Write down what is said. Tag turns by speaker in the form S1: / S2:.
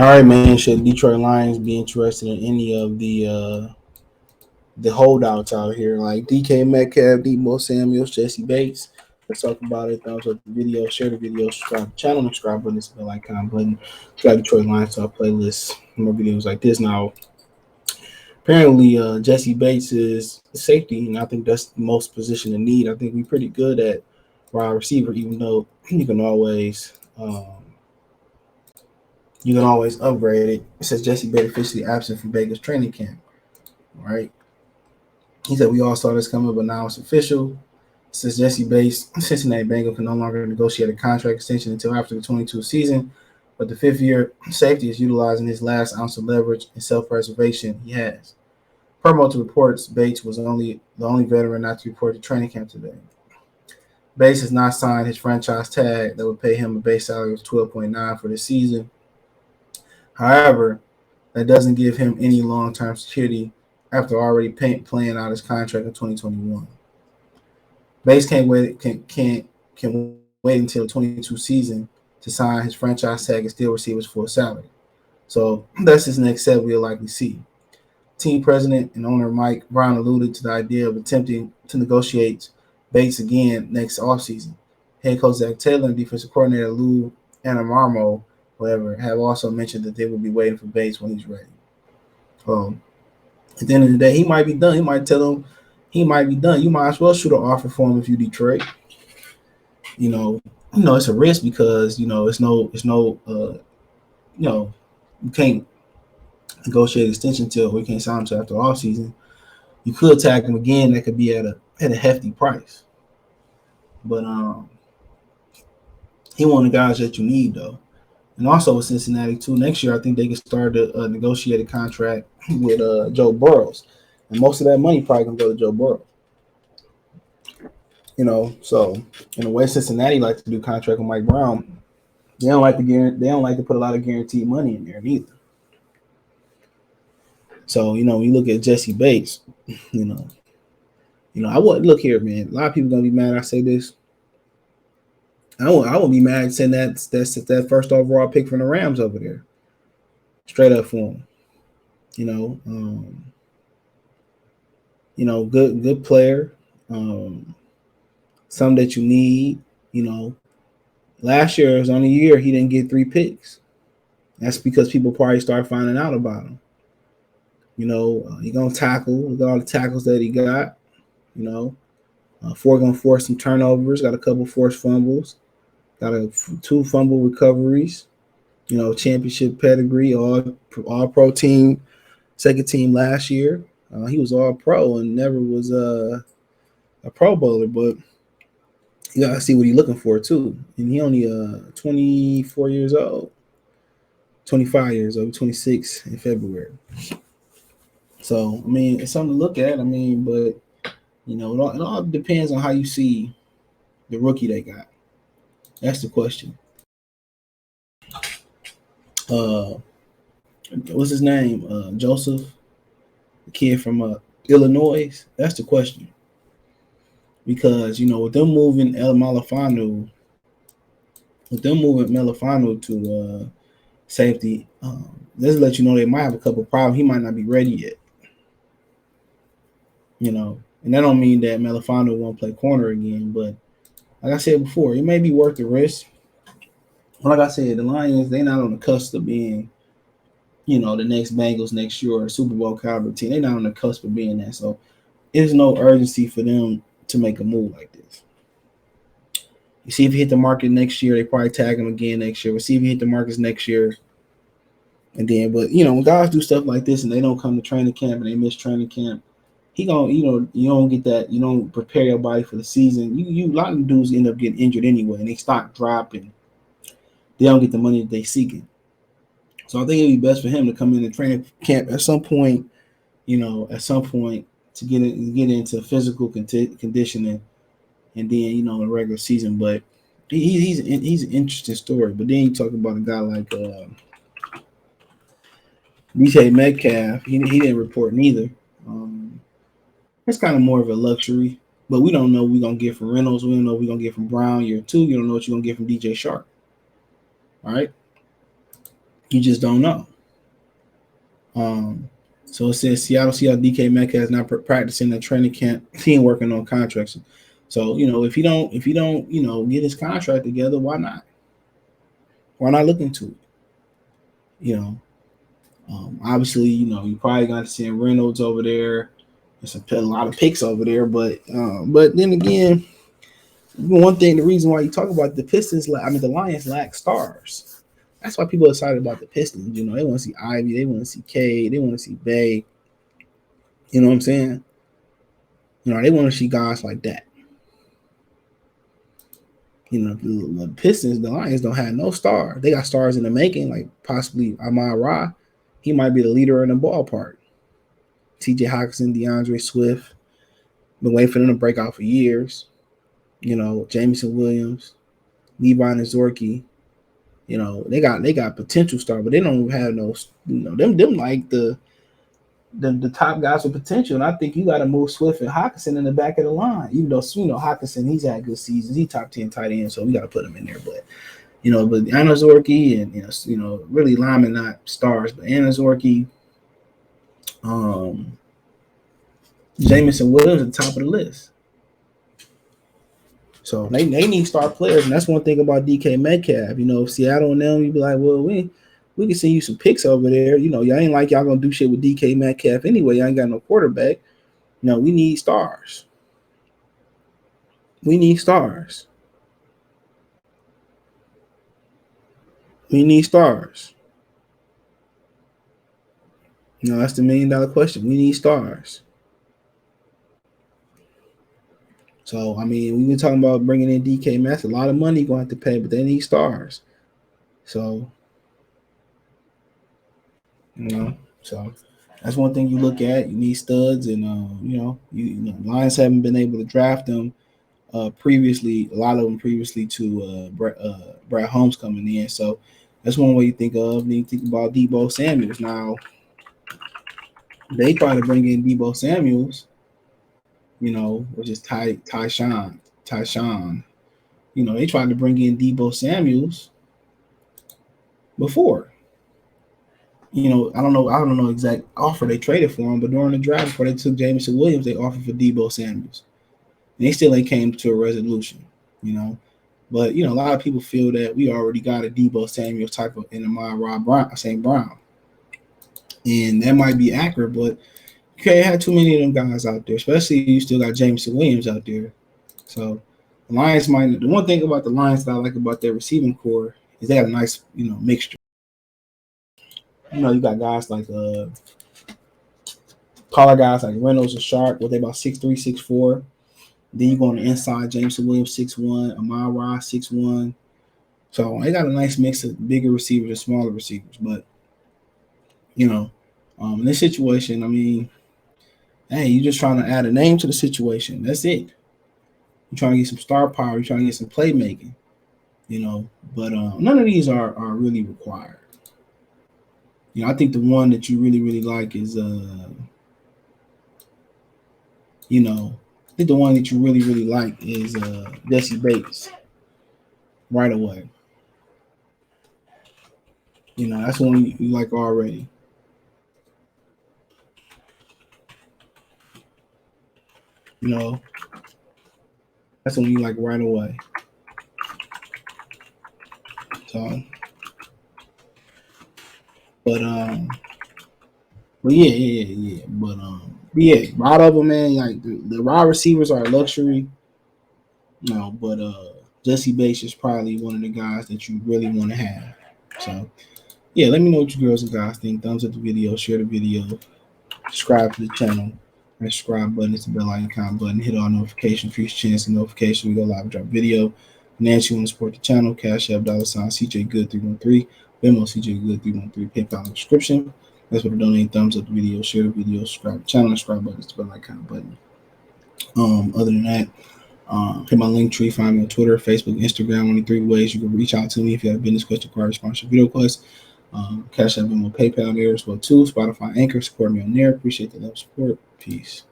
S1: All right, man. Should Detroit Lions be interested in any of the holdouts out here, like DK Metcalf, Deebo Samuels, Jessie Bates? Let's talk about it. Thumbs up the video, share the video, subscribe to the channel, subscribe button, the bell icon button. Subscribe to Detroit Lions to our playlist. More videos like this. Now, apparently, Jessie Bates is safety, and I think that's the most position in need. I think we're pretty good at wide receiver, even though you can always upgrade it. It says Jessie Bates officially absent from Vegas training camp. All right. He said we all saw this coming, but now it's official. It says Jessie Bates, Cincinnati Bengals can no longer negotiate a contract extension until after the 22 season, but the fifth-year safety is utilizing his last ounce of leverage and self-preservation he has. Per multiple reports, Bates was the only veteran not to report to training camp today. Bates has not signed his franchise tag that would pay him a base salary of $12.9 for the season. However, that doesn't give him any long-term security after already playing out his contract in 2021. Bates can't wait until the 22 season to sign his franchise tag and still receive his full salary. So that's his next step we'll likely see. Team president and owner Mike Brown alluded to the idea of attempting to negotiate Bates again next offseason. Head coach Zach Taylor and defensive coordinator Lou Anamarmo, however, have also mentioned that they will be waiting for Bates when he's ready. At the end of the day, he might be done. He might tell him he might be done. You might as well shoot an offer for him if you Detroit. It's a risk because you can't negotiate extension till we can't sign him until after the offseason. You could tag him again. That could be at a hefty price. But he one of the guys that you need though. And also with Cincinnati too, next year I think they can start to negotiate a contract with Joe Burrows, and most of that money probably gonna go to Joe Burrow. So in a way, Cincinnati likes to do contract with Mike Brown. They don't like to put a lot of guaranteed money in there neither. So when you look at Jessie Bates, I wouldn't look here, man. A lot of people gonna be mad I say this. I won't be mad saying that's that first overall pick from the Rams over there. Straight up for him. Good player. Some that you need. Last year was only a year he didn't get 3 picks. That's because people probably start finding out about him. He gonna tackle with all the tackles that he got. Gonna force some turnovers. Got a couple forced fumbles. Got 2 fumble recoveries. Championship pedigree, all pro team, second team last year. He was all pro and never was a pro bowler, but you gotta see what he's looking for too. And he only 24 years old, 25 years old, 26 in February. So it's something to look at. But it all depends on how you see the rookie they got. That's the question. What's his name? Joseph, the kid from Illinois. That's the question. Because with them moving Malafanu to safety, let's let you know they might have a couple problems. He might not be ready yet. And that don't mean that Malafanu won't play corner again, but like I said before, it may be worth the risk. Like I said, the Lions, they're not on the cusp of being, the next Bengals next year or Super Bowl caliber team. They're not on the cusp of being that. So there's no urgency for them to make a move like this. You see if he hit the market next year, they probably tag him again next year. We'll see if he hit the markets next year. And then, but when guys do stuff like this and they don't come to training camp and they miss training camp, he gonna, you don't get that, you don't prepare your body for the season. A lot of dudes end up getting injured anyway, and they stock dropping. They don't get the money that they seeking. So I think it'd be best for him to come in and training camp at some point, to get into physical conditioning, and then the regular season. But he's an interesting story. But then you talk about a guy like DJ Metcalf. He didn't report neither. It's kind of more of a luxury, but we don't know what we're going to get from Reynolds. We don't know what we're going to get from Brown year 2. You don't know what you're going to get from DJ Sharp. All right? You just don't know. So it says Seattle DK Metcalf is not practicing at training camp. Team working on contracts. So if you don't get his contract together, why not? Why not look into it? Obviously, you probably got to send Reynolds over there. There's a lot of picks over there, but then again, one thing, the reason why you talk about the Pistons, the Lions lack stars. That's why people are excited about the Pistons. They want to see Ivy, they want to see Cade, they want to see Bay. You know what I'm saying? They want to see guys like that. The Pistons, the Lions don't have no star. They got stars in the making, like possibly Amon Ra. He might be the leader in the ballpark. TJ Hawkinson, DeAndre Swift. Been waiting for them to break out for years. Jamison Williams, Levi Nazorki. They got potential star, but they don't have no. Them like the top guys with potential. And I think you got to move Swift and Hawkinson in the back of the line. Even though Hawkinson, he's had good seasons. He's top 10 tight end, so we got to put him in there. But but Nazorki and really linemen not stars, but Nazorki, Jamison Williams at the top of the list. So they need star players, and that's one thing about DK Metcalf. Seattle and them, you'd be like, well, we can send you some picks over there. Y'all ain't like y'all gonna do shit with DK Metcalf anyway. Y'all ain't got no quarterback. We need stars. We need stars. We need stars. That's the $1 million question. We need stars. So, we've been talking about bringing in DK Metcalf. A lot of money going to have to pay, but they need stars. So, so that's one thing you look at. You need studs, and Lions haven't been able to draft them previously. A lot of them previously to Brad Holmes coming in. So that's one way you think of. Then you think about Deebo Samuels. Now they try to bring in Deebo Samuels, which is Tyshawn. They tried to bring in Deebo Samuels before. I don't know exact offer they traded for him, but during the draft before they took Jamison Williams, they offered for Deebo Samuels. And they still ain't came to a resolution, But a lot of people feel that we already got a Deebo Samuels type of in the St. Brown. And that might be accurate, but you can't have too many of them guys out there, especially if you still got Jamison Williams out there. So the Lions the one thing about the Lions that I like about their receiving core is they got a nice, mixture. You got guys like taller guys like Reynolds and Sharp, they about 6'3", 6'4". Then you go on the inside, Jamison Williams 6'1", Amon Ra 6'1". So they got a nice mix of bigger receivers and smaller receivers. But in this situation, hey, you're just trying to add a name to the situation. That's it. You're trying to get some star power. You're trying to get some playmaking. But none of these are really required. I think the one that you really, really like is, I think the one that you really, really like is Jessie Bates right away. That's the one you like already. That's the one you like right away. So, but yeah. But a lot of them, man, like the wide receivers are a luxury. But Jessie Bates is probably one of the guys that you really want to have. So, yeah, let me know what you girls and guys think. Thumbs up the video, share the video, subscribe to the channel. That subscribe button is the bell icon button. Hit all notifications, increase chance of notification. We go live, drop video. Financially, want to support the channel. Cash App, $ CJ Good 313. Venmo CJ Good 313. PayPal in the description. That's what donate. Thumbs up the video, share the video, subscribe to the channel. Subscribe button is the bell icon button. Other than that, hit my link tree. Find me on Twitter, Facebook, Instagram. Only 3 ways you can reach out to me if you have a business question, require sponsorship video request. Cash App, Venmo, PayPal there as well too. Spotify, Anchor, support me on there. Appreciate the love, support. Peace.